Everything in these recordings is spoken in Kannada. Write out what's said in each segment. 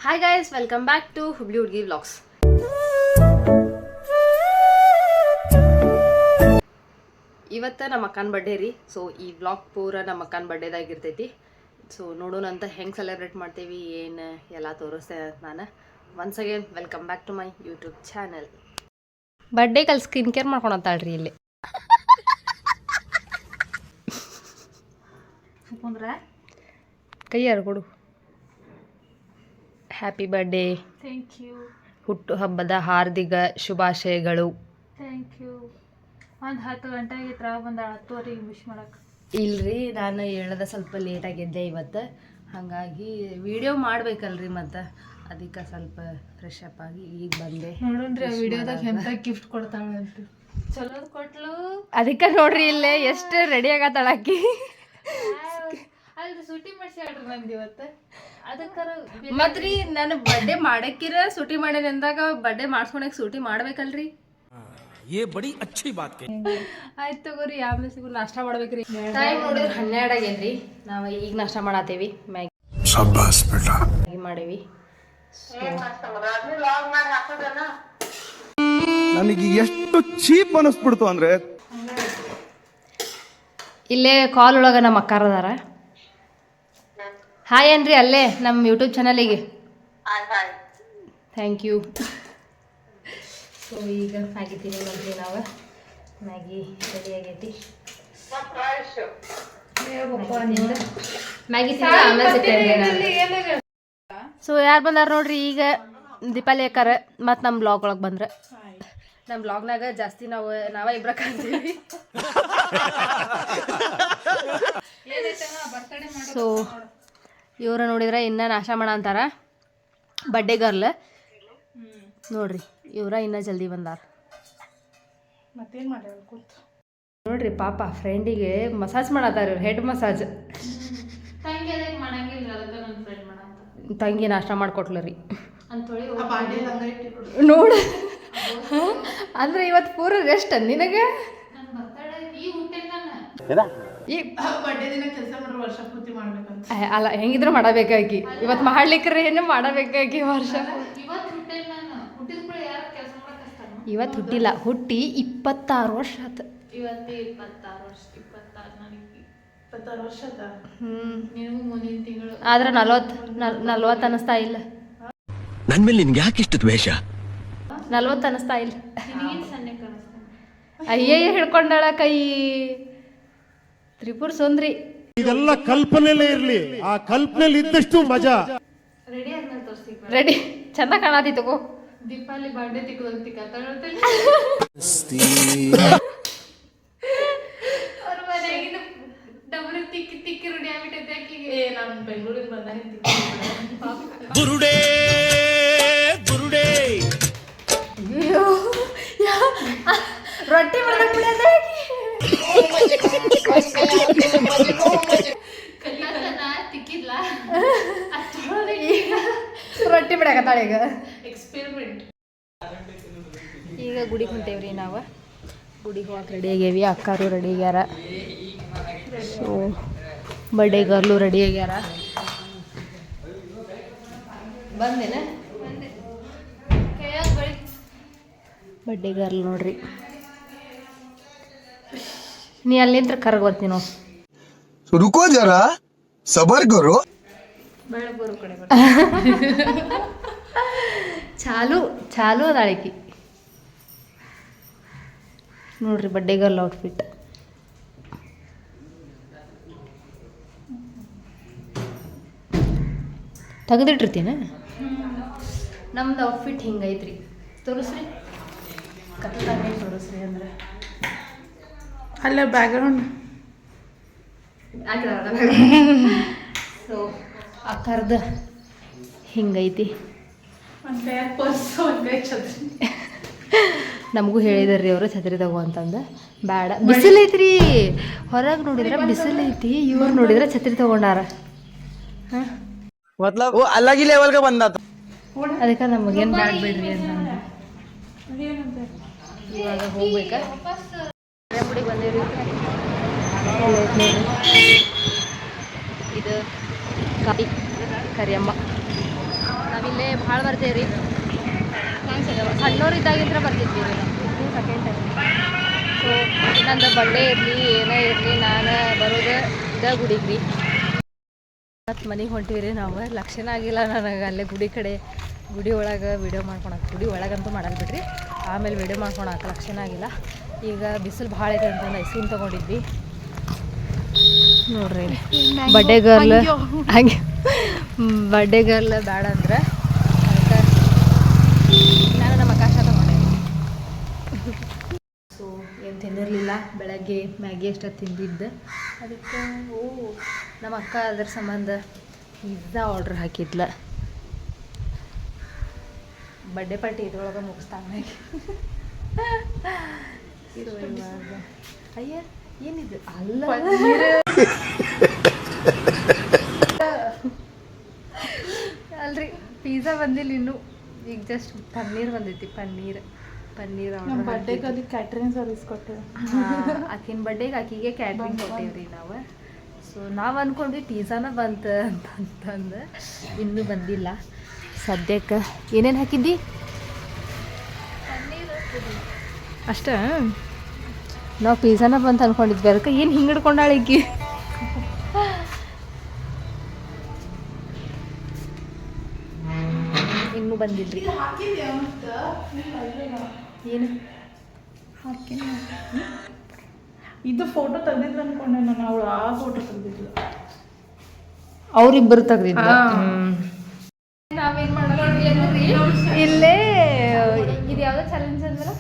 Hi guys, welcome back to Hubli ಹುಡುಗಿ ವ್ಲಾಗ್ಸ್. ಇವತ್ತು ನಮ್ಮ ಅಕ್ಕನ ಬರ್ಡೇ ರೀ. ಸೊ ಈ ವ್ಲಾಗ್ ಪೂರ ನಮ್ಮ ಅಕ್ಕನ ಬರ್ಡೇದಾಗಿರ್ತೈತಿ. ಸೊ ನೋಡೋಣ ಅಂತ ಹೆಂಗೆ ಸೆಲೆಬ್ರೇಟ್ ಮಾಡ್ತೀವಿ ಏನು ಎಲ್ಲ ತೋರಿಸ್ತೇನೆ ನಾನು. Once again welcome back to my YouTube channel. Birthday girl skin care ಮಾಡ್ಕೊಳತ್ತಾಳ್ರಿ ಇಲ್ಲಿ. ಕೈ ಯಾರು ಕೊಡು. Happy birthday. Thank you. ಹುಟ್ಟು ಹಬ್ಬದ ಹಾರ್ದಿಕ ಶುಭಾಶಯಗಳು. Thank you. ಒಂದು 10 ಗಂಟೆಗೆ ಬಂದ 10:30 ವಿಶ್ ಮಾಡಕ್ಕೆ. ಇಲ್ರಿ, ನಾನು ಹೇಳದ ಸ್ವಲ್ಪ ಲೇಟ್ ಆಗಿದ್ದೆ ಇವತ್ತು. ಹಾಗಾಗಿ ವಿಡಿಯೋ ಮಾಡ್ಬೇಕಲ್ರಿ, ಮತ್ತು ಅದಕ್ಕೆ ಸ್ವಲ್ಪ ಫ್ರೆಶ್ ಅಪ್ ಆಗಿ ಈಗ ಬಂದೆ. ನೋಡ್ರಿ ವಿಡಿಯೋದಾಗ ಎಂತ ಗಿಫ್ಟ್ ಕೊಡ್ತಾಳೆ ಅಂತ. ಚಲೋದು ಕೊಟ್ಲು. ಅದಕ್ಕೆ ನೋಡ್ರಿ ಇಲ್ಲೇ ಎಷ್ಟು ರೆಡಿ ಆಗತ್ತಾಳಾಕಿ. ಅಲ್ಲಿ ಸೂಟಿ ಮಾಡಿಸಿ ಆಡ್ರಿ ನಂದು ಇವತ್ತು. ಅದಕ್ಕಾರ ಮತ್ರಿ ನಾನು ಬರ್ಡೇ ಮಾಡಕ್ಕಿರ ಸೂಟಿ ಮಾಡೇನಿ ಅಂದಾಗ ಬರ್ಡೇ ಮಾಡ್ಸ್ಕೊಳಕ್ ಸೂಟಿ ಮಾಡ್ಬೇಕಲ್ರಿ. ये बड़ी अच्छी बात कही. ಆಯ್ತು ತಗೋರಿ, ಆಮೇಲೆ ಸಿಗು. ನಾಷ್ಟ ಮಾಡ್ಬೇಕ್ರಿ. ಟೈಮ್ ನೋಡಿದ್ರೆ 12 ಆಗೇನ್ರಿ. ನಾವು ಈಗ ನಾಷ್ಟ ಮಾಡತ್ತೇವಿ. ಮ್ಯಾಗಿ ಮಾಡೇವಿ. ನನಗೆ ಎಷ್ಟು ಚೀಪ್ ಅನಿಸ್ಬಿಡ್ತು ಅಂದ್ರೆ, ಇಲ್ಲೇ ಕಾಲ್ ಒಳಗೆ ನಮ್ಮ ಅಕ್ಕಾರ ಅದಾರ. ಹಾಯ್ ಏನ್ರಿ ಅಲ್ಲೇ ನಮ್ಮ ಯೂಟ್ಯೂಬ್ ಚಾನಲಿಗೆ. Thank you. ಸೊ ಈಗ ಮ್ಯಾಗಿ ತಿನ್ನೋದ್ರಿ ನಾವು. ಮ್ಯಾಗಿ ರೆಡಿ ಆಗೈತಿ. ಮ್ಯಾಗಿ ತಿಂದ ಆಮೇಲೆ ಸಿಗ್ತೇನೆ. ಸೊ ಯಾರು ಬಂದಾರ ನೋಡ್ರಿ ಈಗ. ದೀಪಾಲಿ ಅಕ್ಕಾರ ಮತ್ತು ನಮ್ಮ ಬ್ಲಾಗ್ ಒಳಗೆ ಬಂದ್ರೆ. ನಮ್ಮ ಬ್ಲಾಗ್ನಾಗ ಜಾಸ್ತಿ ನಾವೇ ಇಬ್ಬರ ಕಾಣ್ತೀವಿ. ಸೊ ಇವ್ರ ನೋಡಿದ್ರೆ ಇನ್ನೂ ನಾಷ್ಟ ಮಾಡ ಅಂತಾರ. ಬರ್ಡೇ ಗರ್ಲ್ ನೋಡ್ರಿ, ಇವ್ರ ಇನ್ನೂ ಜಲ್ದಿ ಬಂದಾರ. ಮತ್ತೇನು ಮಾಡ್ಯಾರ ಕೂತು ನೋಡ್ರಿ ಪಾಪ ಫ್ರೆಂಡಿಗೆ ಮಸಾಜ್ ಮಾಡತ್ತಾರ ಇವ್ರು, ಹೆಡ್ ಮಸಾಜ್. ತಂಗಿ ಅದಕ್ಕೆ ಮಾಡಂಗಿಲ್ಲ, ಅದಕ್ಕೆ ನನ್ನ ಫ್ರೆಂಡ್ ಮಾಡಂತ. ತಂಗಿ ನಾಷ್ಟ ಮಾಡಿಕೊಟ್ಲು ರೀ. ಅಂತೇಳಿ ನೋಡ ಅಂದ್ರೆ ಇವತ್ತು ಪೂರ ರೆಸ್ಟ್ ನಿನಗೆ. ನನ್ನ ಬರ್ತಡೇ ಈ ಹುಟ್ಟೆ ನಾನು ಈ ಬರ್ಡೇ ದಿನ ಕೆಲಸ ಮಾಡೋ ವರ್ಷ ಪೂರ್ತಿ ಮಾಡ್ಬೇಕಂತ. ಅಲ್ಲ, ಹೆಂಗಿದ್ರು ಮಾಡಬೇಕಾಗಿ. ಇವತ್ತು ಮಾಡ್ಲಿಕ್ರೆ ಏನು ಮಾಡಬೇಕಾಗಿ ವರ್ಷ. ಇವತ್ತು ಹುಟ್ಟೆ ನಾನು. ಹುಟ್ಟಿದ ಕೂಡ ಯಾರು ಕೆಲಸ ಮಾಡಕ್ಕಾಗ್ತಾರ? ಇವತ್ತು ಹುಟ್ಟಿಲ್ಲ, ಹುಟ್ಟಿ 26 ವರ್ಷ ಆತು. ಇವತ್ತೇ 26 ವರ್ಷ. 26 ನನಗೆ 26 ವರ್ಷ ಆತ. ನೀವು ಮುಂದಿನ ತಿಂಗಳು. ಆದ್ರೆ 40 ಅನ್ನಿಸ್ತಾ ಇಲ್ಲ. ನನ್ ಮೇಲೆ ನಿನ್ಗೆ ಯಾಕೆ ಇಷ್ಟು ದ್ವೇಷ? 40 ಅನ್ನಿಸ್ತಾ ಇಲ್ಲ. ನಿನಗೇನು ಸಣ್ಣ ಕಾಣಿಸ್ತಾನೆ. ಅಯ್ಯಯ್ಯ ಹಿಡ್ಕೊಂಡಾಳ ಕೈ. ತ್ರಿಪುರ ಸುಂದ್ರಿ. ಇದೆಲ್ಲ ಕಲ್ಪನೆಲೇ ಇರ್ಲಿ, ಆ ಕಲ್ಪನೆಲಿ ಇದ್ದಷ್ಟು ಮಜಾ. ರೆಡಿ ಆದ್ಮೇಲೆ ತೋರಿಸಿ. ರೆಡಿ ಚಂದ ಕಾಣತಿ ತಗೋ. ದೀಪಾವಳಿ ಬರ್ಡೇ ತಿಕ್ಕೋದಂತಿಕತ್ತೇಳಿ ಅವ್ರ ಮನೆಯಾಗಿನ ಡಬ್ರಿ ತಿಕ್ಕಿ ರೆಡಿ ಆಗ್ಬಿಟ್ಟೈತೆ ಆಕಿಗೆ. ನಾನು ಬೆಂಗಳೂರಿಗೆ ಬಂದಾಗ ಬುರುಡೆ ಬುರುಡೆ. ಅಯ್ಯೋ ರೊಟ್ಟಿ ಮಾಡ್ದಂಗ್ ಬಿಡೋದ ಕಲಿತನ ತಿಕ್ಕಿದ್ಲ ರೊಟ್ಟಿ ಬಿಡಕತ್ತಾಳ ಈಗ. ಎಕ್ಸ್ಪೆರಿಮೆಂಟ್. ಈಗ ಗುಡಿಗೆ ಹೊಂಟೇವ್ರಿ ನಾವು. ಗುಡಿಗೆ ಹೋಗಕ್ಕೆ ರೆಡಿ ಆಗ್ಯಾವಿ. ಅಕ್ಕಾರು ರೆಡಿ ಆಗ್ಯಾರ. ಸೊ ಬರ್ಡೇ ಗರ್ಲು ರೆಡಿ ಆಗ್ಯಾರ. ಬಂದೇನ ಬರ್ಡೇ ಗರ್ಲ್ ನೋಡ್ರಿ. ನೀ ಅಲ್ಲಿ ನಿಂತ್ರ ಕರ್ಗೋತೀನಿ ನಾವು. रुको जरा सबर करो. ಬೆಳಗ್ಬರು ಕಡೆ ಚಾಲು ಅದಾಳಿಕಿ ನೋಡ್ರಿ. ಬರ್ಡೇ ಗರ್ಲ್ ಔಟ್ಫಿಟ್ ತೆಗೆದಿಟ್ಟಿರ್ತೀನ. ನಮ್ದು ಔಟ್ಫಿಟ್ ಹಿಂಗೈತ್ರಿ. ತೋರಿಸ್ರಿ ಕತ್ತಲಾಗ ತೋರಿಸ್ರಿ ಅಂದ್ರೆ ಅಲ್ಲ ಬ್ಯಾಕ್ಗ್ರೌಂಡ್. ಸೊ ಅಕ್ಕರ್ದ ಹಿಂಗೈತಿ. ಒಂದು ಕೈ ಪರ್ಸ್, ಒಂದು ಕೈ ಛತ್ರಿ. ನಮಗೂ ಹೇಳಿದಾರ್ರಿ ಅವರು ಛತ್ರಿ ತಗೋ ಅಂತಂದು. ಬೇಡ, ಬಿಸಿಲೈತ್ರಿ ಹೊರಗೆ. ನೋಡಿದ್ರೆ ಬಿಸಿಲೈತಿ, ಇವ್ರು ನೋಡಿದ್ರೆ ಛತ್ರಿ ತಗೊಂಡಾರ. ಹಾಂ मतलब वो अलग ही लेवल का बंदा था. ಅದಕ್ಕೆ ನಮಗೇನು ಬ್ಯಾಡ ಬಿಡ್ರಿ ಅಂತ ಇವಾಗ ಹೋಗ್ಬೇಕಾ. ಮುಡಿಗೆ ಬಂದೇವ್ರಿ. ಇದು ಕರಿಯಮ್ಮ. ನಾವಿಲ್ಲೇ ಭಾಳ ಬರ್ತೇವೆ ರೀ. ಸಣ್ಣವರಿದ್ದಾಗಿದ್ರೆ ಬರ್ತಿದ್ವಿ ರೀ ನಾವು. Second time. ಸೊ ನಂದು ಬರ್ಡೇ ಇರಲಿ ಏನೇ ಇರಲಿ ನಾನು ಬರೋದು ಇದೇ ಗುಡಿಗೆ ರೀ. ಮತ್ತು ಮನೆಗೆ ಹೊಂಟಿವಿ ರೀ ನಾವು. ಲಕ್ಷಣ ಆಗಿಲ್ಲ ನನಗೆ ಅಲ್ಲೇ ಗುಡಿ ಕಡೆ ಗುಡಿ ಒಳಗೆ ವೀಡಿಯೋ ಮಾಡ್ಕೊಳಕ್ಕೆ. ಗುಡಿ ಒಳಗಂತೂ ಮಾಡಲ್ಲ ಬಿಡ್ರಿ, ಆಮೇಲೆ ವೀಡಿಯೋ ಮಾಡ್ಕೊಳಕ್ಕೆ ಲಕ್ಷಣ ಆಗಿಲ್ಲ. ಈಗ ಬಿಸಿಲು ಭಾಳ ಐತೆ ಅಂತಂದು ಐಸ್ ಕ್ರೀಮ್ ತೊಗೊಂಡಿದ್ವಿ ನೋಡ್ರಿ. ಬರ್ಡೇ ಗರ್ಲ್ ಹಾಗೆ ಬರ್ಡೇ ಗರ್ಲ್ ಬೇಡ ಅಂದ್ರೆ ಅದಕ್ಕೆ ನಾನು ನಮ್ಮ ಆಕಾಶ ತೊಗೊಂಡಿದ್ದೆ. ಸೊ ಏನು ತಿನ್ನಿರಲಿಲ್ಲ, ಬೆಳಗ್ಗೆ ಮ್ಯಾಗಿ ಅಷ್ಟು ತಿಂದಿದ್ದೆ. ಅದಕ್ಕೆ ನಮ್ಮ ಅಕ್ಕ ಅದ್ರ ಸಂಬಂಧ ಪಿಜ್ಜಾ ಆರ್ಡ್ರ್ ಹಾಕಿದ್ಲ. ಬರ್ಡೇ ಪಾರ್ಟಿ ಇದ್ರೊಳಗೆ ಮುಗಿಸ್ತಾನೆ ಇರುವಾಗ. ಅಯ್ಯ ಏನಿದು ಅಲ್ಲ ಅಲ್ರಿ, ಪಿಜ್ಜಾ ಬಂದಿಲ್ಲ ಇನ್ನೂ. ಈಗ ಜಸ್ಟ್ ಪನ್ನೀರ್ ಬಂದೈತಿ. ಪನ್ನೀರ್ ನಮ್ಮ ಬರ್ಡೇಗೆ ಕ್ಯಾಟ್ರಿಂಗ್ ಸರ್ವಿಸ್ ಕೊಟ್ಟೆವು. ಆಕಿನ ಬರ್ಡೇಗೆ ಆಕಿಗೆ ಕ್ಯಾಟ್ರಿಂಗ್ ಕೊಟ್ಟೇವ್ರಿ ನಾವು. ಸೊ ನಾವು ಅಂದ್ಕೊಂಡ್ವಿ ಪಿಜ್ಜಾನ ಬಂತು ಅಂತಂದು, ಇನ್ನೂ ಬಂದಿಲ್ಲ ಸದ್ಯಕ್ಕೆ. ಏನೇನು ಹಾಕಿದ್ದಿ? ಅಷ್ಟೇ. ನಾವು ಪಿಜ್ಜಾನ ಬಂತು ಅಂದ್ಕೊಂಡಿದ್ವಿ, ಅದಕ್ಕೆ ಏನು ಹಿಂಗೆ ಹಿಡ್ಕೊಂಡಾಳಿಕ್ಕಿ. ಇನ್ನೂ ಬಂದಿಲ್ರಿ. ಏನು ಇದು ಫೋಟೋ ತೆಗ್ದಿದ್ರು ಅನ್ಕೊಂಡೆ ನಾನು. ಅವಳು ಆ ಫೋಟೋ ತೆಗ್ದಿದ್ಲು. ಅವ್ರಿಬ್ಬರು ತೆಗ್ದಿದ್ರು. ನಾವೇನು ಮಾಡೋದು ಇಲ್ಲೇ ಇದು ಯಾವುದೋ ಚಾಲೆಂಜ್ ಅಂದ್ರೆ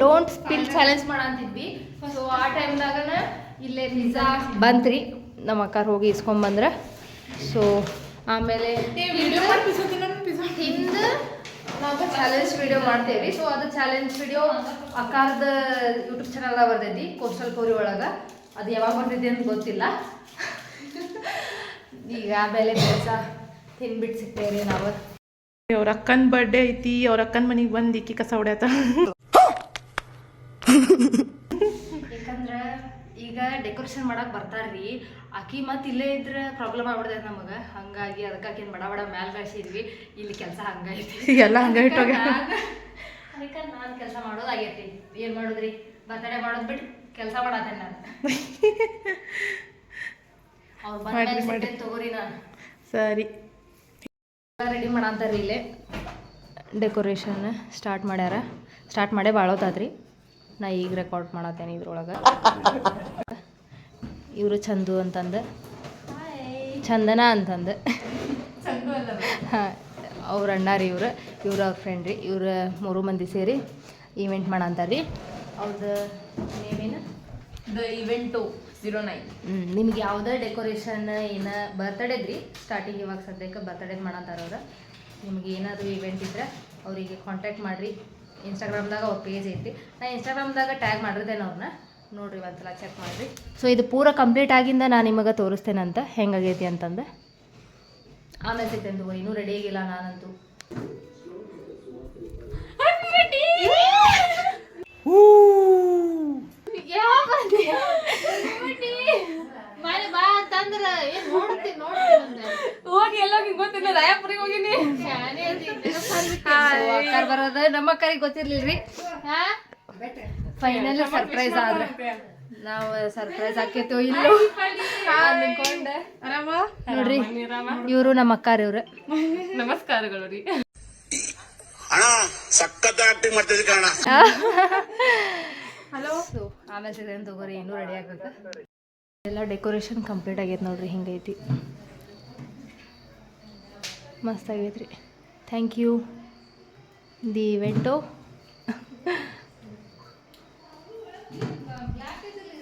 ಡೋಂಟ್ ಸ್ಪಿಲ್ ಚಾಲೆಂಜ್ ಮಾಡಂತಿದ್ವಿ. ಸೊ ಆ ಟೈಮ್ದಾಗನ ಇಲ್ಲೇ ಪಿಜ್ಜಾ ಬಂತ್ರಿ. ನಮ್ಮ ಅಕ್ಕಾರ ಹೋಗಿ ಇಸ್ಕೊಂಬಂದ್ರೆ. ಸೊ ಆಮೇಲೆ ತಿಂದು ನಾವು ಚಾಲೆಂಜ್ ವಿಡಿಯೋ ಮಾಡ್ತೇವೆ. ಸೊ ಅದು ಚಾಲೆಂಜ್ ವಿಡಿಯೋ ಅಕ್ಕಾರ್ದ ಯೂಟ್ಯೂಬ್ ಚಾನಲ್ದಾಗ ಬರ್ತೈತಿ, ಕೋಸ್ಟಲ್ ಕೋರಿ ಒಳಗೆ. ಅದು ಯಾವಾಗ ಬರ್ತೈತಿ ಅಂತ ಗೊತ್ತಿಲ್ಲ. ಈಗ ಆಮೇಲೆ ಪಿಜ್ಜಾ ತಿನ್ಬಿಟ್ಟು ಸಿಗ್ತೇವೆ ನಾವು. ಅವ್ರ ಅಕ್ಕನ ಬರ್ಡೇ ಐತಿ, ಅವ್ರ ಅಕ್ಕನ ಮನೆಗೆ ಬಂದು ಇಕ್ಕಿ ಕಸ ಹೊಡ್ಯಾತ. ಯಾಕಂದ್ರೆ ಈಗ ಡೆಕೋರೇಷನ್ ಮಾಡಕ್ ಬರ್ತಾರ್ರಿ. ಆಕಿ ಮತ್ತೆ ಇಲ್ಲೇ ಇದ್ರೆ ಪ್ರಾಬ್ಲಮ್ ಆಗ್ಬಿಡ್ತೈತೆ ನಮಗೆ. ಹಂಗಾಗಿ ಅದಕ್ಕೆ ಆಕಿನ ಬಡ ಬಡ ಮ್ಯಾಲೆ ಕಳಿಸಿದ್ವಿ. ಇಲ್ಲಿ ಕೆಲಸ ಹಂಗೈತಿ, ಎಲ್ಲ ಹಂಗೆ ಇಟ್ಟೋಗ. ಅದಕ್ಕೆ ನಾನು ಕೆಲಸ ಮಾಡೋದಾಗೈತಿ. ಏನು ಮಾಡೋದ್ರಿ, ಬರ್ತಡೇ ಮಾಡೋದು ಬಿಟ್ಟು ಕೆಲಸ ಮಾಡತ್ತೇನೆ ನಾನು. ಅವ್ರು ಬಂದ ತಗೋರಿ. ನಾನು ಸರಿ ರೆಡಿ ಮಾಡಂತಾರ್ರಿ. ಇಲ್ಲೇ ಡೆಕೋರೇಷನ್ ಸ್ಟಾರ್ಟ್ ಮಾಡೇ ಭಾಳ ಹೊತ್ತಾದ್ರಿ. ನಾ ಈಗ ರೆಕಾರ್ಡ್ ಮಾಡತ್ತೇನೆ ಇದ್ರೊಳಗೆ. ಇವರು ಚಂದು ಅಂತಂದು, ಚಂದನ ಅಂತಂದು. ಹಾಂ, ಅವ್ರ ಅಣ್ಣ ರೀ ಇವ್ರು ಅವ್ರ ಫ್ರೆಂಡ್ ರೀ. ಇವ್ರು 3 ಮಂದಿ ಸೇರಿ ಈವೆಂಟ್ ಮಾಡಂತಾರ್ರಿ. ಅವ್ರದ್ದು ನೇಮೇನು ದ ಇವೆಂಟು 09. ನಿಮ್ಗೆ ಯಾವುದೇ ಡೆಕೋರೇಷನ್ ಏನು ಬರ್ತಡೇದ್ರಿ ಸ್ಟಾರ್ಟಿಂಗ್. ಇವಾಗ ಸದ್ಯಕ್ಕೆ ಬರ್ತಡೇ ಮಾಡಂತಾರ ಅವ್ರು. ನಿಮ್ಗೆ ಏನಾದರೂ ಇವೆಂಟ್ ಇದ್ರೆ ಅವರಿಗೆ ಕಾಂಟ್ಯಾಕ್ಟ್ ಮಾಡಿರಿ. ಇನ್ಸ್ಟಾಗ್ರಾಮ್ದಾಗ ಅವ್ರ ಪೇಜ್ ಐತಿ. ನಾ ಇನ್ಸ್ಟಾಗ್ರಾಮ್ದಾಗ ಟ್ಯಾಗ್ ಮಾಡಿರ್ತೇನೆ ಅವ್ರನ್ನ, ನೋಡಿರಿ ಒಂದ್ಸಲ ಚೆಕ್ ಮಾಡಿರಿ. ಸೊ ಇದು ಪೂರ ಕಂಪ್ಲೀಟ್ ಆಗಿಂದ ನಾನು ನಿಮಗೆ ತೋರಿಸ್ತೇನಂತ ಹೆಂಗಾಗೈತಿ ಅಂತಂದು. ಆಮೇಲೆ ಸಿಗ್ತೇನೆ. ಇನ್ನೂ ರೆಡಿ ಆಗಿಲ್ಲ ನಾನಂತೂ. ಬರೋದ ನಮ್ಮ ಅಕ್ಕರಿಗೆ ಗೊತ್ತಿರ್ಲಿಲ್ರಿ. ಫೈನಲ್ ಸರ್ಪ್ರೈಸ್ ಆದ್ರೆ ನಾವು ಸರ್ಪ್ರೈಸ್ ಆಕೇತೋ ಇಲ್ಲೋ ಅನ್ಕೊಂಡೆ. ನೋಡ್ರಿ, ಇವರು ನಮ್ಮ ಅಕ್ಕಾರ. ಇವ್ರು ನಮಸ್ಕಾರಗಳು ರೀ. ಹಲೋ. ಸೊ ಆಮೇಲೆ ಸಿಗ್ತೇನೆ ತಗೋರಿ. ಇನ್ನೂ ರೆಡಿ ಆಗಕ್ಕೆ ಎಲ್ಲ ಡೆಕೋರೇಷನ್ ಕಂಪ್ಲೀಟ್ ಆಗೈತೆ ನೋಡ್ರಿ. ಹಿಂಗೈತಿ, ಮಸ್ತ್ ಆಗೈತ್ರಿ. Thank you the event.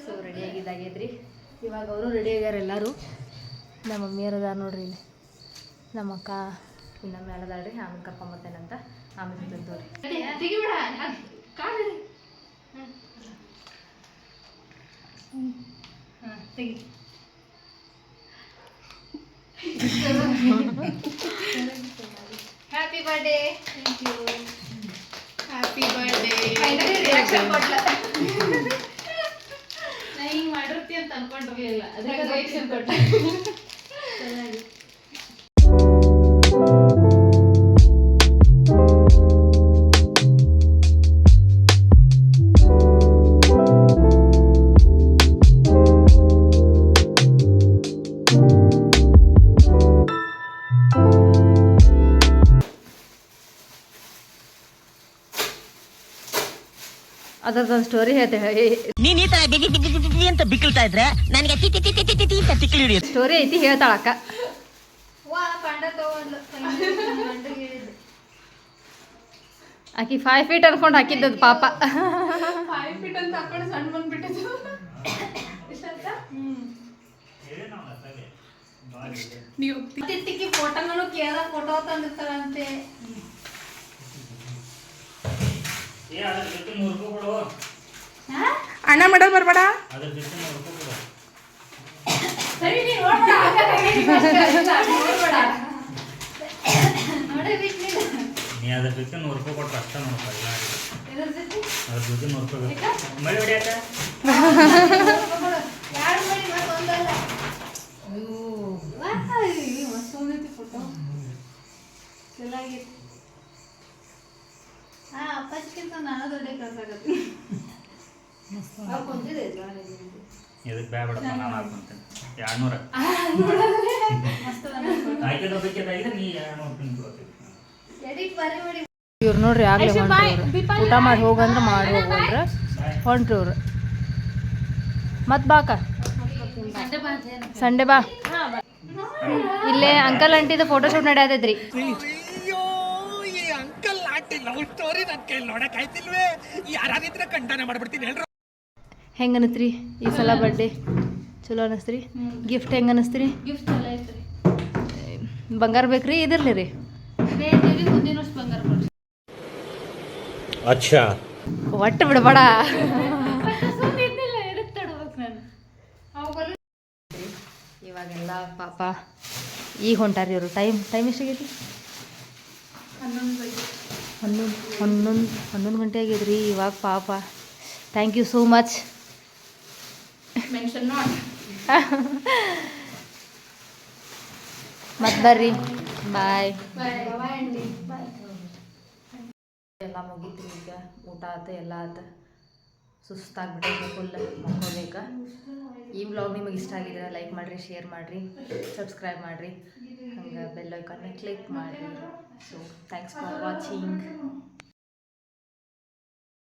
So ready ಆಗಿದ್ದಾಗೈತ್ರಿ. ಇವಾಗ ಅವರು ರೆಡಿ ಆಗ್ಯಾರ ಎಲ್ಲರೂ. ನಮ್ಮ ಮಮ್ಮಿಯರು ಅದಾರ ನೋಡ್ರಿ ಇಲ್ಲಿ. ನಮ್ಮ ಅಕ್ಕ ಇನ್ನ ಮೇಲೆ ಅದಾಳ್ರಿ. ಆಮೇಲೆ ಕರ್ಕೊಂಬರ್ತೇನಂತ. ಆಮೇಲೆ ತಿಂತವ್ರಿ. ತೆಗಿ. Happy birthday. Thank you. Happy birthday. Finally reaction ಕೊಟ್ಲ. ನಾ ಹಿಂಗೆ ಮಾಡಿರ್ತಿ ಅಂತ ಅನ್ಕೊಂಡಿರ್ಲಿಲ್ಲ, ಅದಕ್ಕೆ ರಿಯಾಕ್ಷನ್ ಕೊಟ್ಟ. ಚೆನ್ನಾಗಿ ಅದ್ರದ್ದೊಂದು ಸ್ಟೋರಿ ಹೇಳ್ತೇವೆ. ನೀನ್ ಈ ತರ ಬಿಗಿ ಬಿಗಿ ಬಿಗಿ ಅಂತ ಬಿಕ್ಕಳ್ತಾ ಇದ್ರೆ ನನಗೆ T T T T T T ಅಂತ ತಿಕ್ಕಲಿ ಹಿಡಿಯುತ್ತೆ. ಸ್ಟೋರಿ ಐತಿ ಹೇಳ್ತಾಳಕ್ಕ. ಆಕಿ 5 ಫೀಟ್ ಅನ್ಕೊಂಡು ಹಾಕಿದ್ದದು ಪಾಪ. 5 ಫೀಟ್ ಅಂತ ಹಾಕೊಂಡು ಸಣ್ಣ ಬಂದ್ಬಿಟ್ಟಿದ್ದು. ನೀವು ತಿಕ್ಕಿ ಫೋಟೋನು ಕೇಳ ಫೋಟೋ ತಂದಿರ್ತಾರಂತೆ. ಅಣ್ಣ ಮಾಡೋದು ಬರ್ಬೇಡ. ಸರಿ ನೀನು ನೀ ಅದ್ರ ಜೊತೆ 100 ರೂಪಾಯಿ ಕೊಟ್ಟರೆ ಅಷ್ಟ ನೋಡಪ್ಪ. ಇಲ್ಲ ಅದ್ರ ಜೊತೆ 100 ರೂಪಾಯಿ ಮಳೆ ಹೊಡಿಯಾಕ ಇದಕ್ಕೆ ಬೇಡಪ್ಪ ನಾನು ಹಾಕೊಂತೇನೆ 200 ಆಯ್ಕೆ ಬೇಕಿದ್ರೆ ನೀ 200 ಇವ್ರು ನೋಡ್ರಿ ಆಗ್ಲೇ ಹೊಂಟ್ರು. ಊಟ ಮಾಡಿ ಹೋಗಂದ್ರೆ ಮಾಡಿ ಹೋಗ್ರ ಹೊಂಟ್ರು ಇವ್ರು. ಮತ್ ಬಾಕ ಸಂಡೆ ಬಾ. ಇಲ್ಲೇ ಅಂಕಲ್ ಆಂಟಿದ ಫೋಟೋ ಶೂಟ್ ನಡೆಯತೈತ್ರಿ. ಹೆಂಗ ಅನಸ್ತ್ರಿ ಈ ಸಲ ಬರ್ಡೇ? ಚಲೋ ಅನಸ್ತ್ರಿ? ಗಿಫ್ಟ್ ಹೆಂಗ ಅನಸ್ತ್ರಿ? ಗಿಫ್ಟ್ ಎಲ್ಲ ಐತ್ರಿ. ಬಂಗಾರ ಬೇಕ್ರಿ ಇದಿರ್ಲಿ ರೀ? ಮುಂದಿನ ವರ್ಷ ಬಂಗಾರ ಕೊಡ್ರಿ. अच्छा ಒಟ್ಟು ಬಿಡಬೇಡ. ಇವಾಗೆಲ್ಲ ಪಾಪ ಈಗ ಹೊಂಟಾರಿ ಇವರು. ಟೈಮ್ ಎಷ್ಟಾಗೈತಿ? 11 ಗಂಟೆ ಆಗಿದ್ರಿ ಇವಾಗ ಪಾಪ. Thank you so much. Mention not. ಮತ್ತೆ ಬರ್ರಿ. ಬಾಯ್. ಎಲ್ಲ ಮುಗೀತು. ಈಗ ಊಟ ಆತ ಎಲ್ಲ ಆತ. ಸುಸ್ತಾಗ್ಬಿಟ್ಟೈತೆ ಫುಲ್. ಮಕ್ಕೋಬೇಕು. ಈ ವ್ಲಾಗ್ ನಿಮಗೆ ಇಷ್ಟ ಆಗಿದ್ರೆ ಲೈಕ್ ಮಾಡಿರಿ, ಶೇರ್ ಮಾಡಿರಿ, ಸಬ್ಸ್ಕ್ರೈಬ್ ಮಾಡಿರಿ, ಹಂಗೆ ಬೆಲ್ ಐಕಾನ್ನ ಕ್ಲಿಕ್ ಮಾಡಿರಿ. So thanks for watching.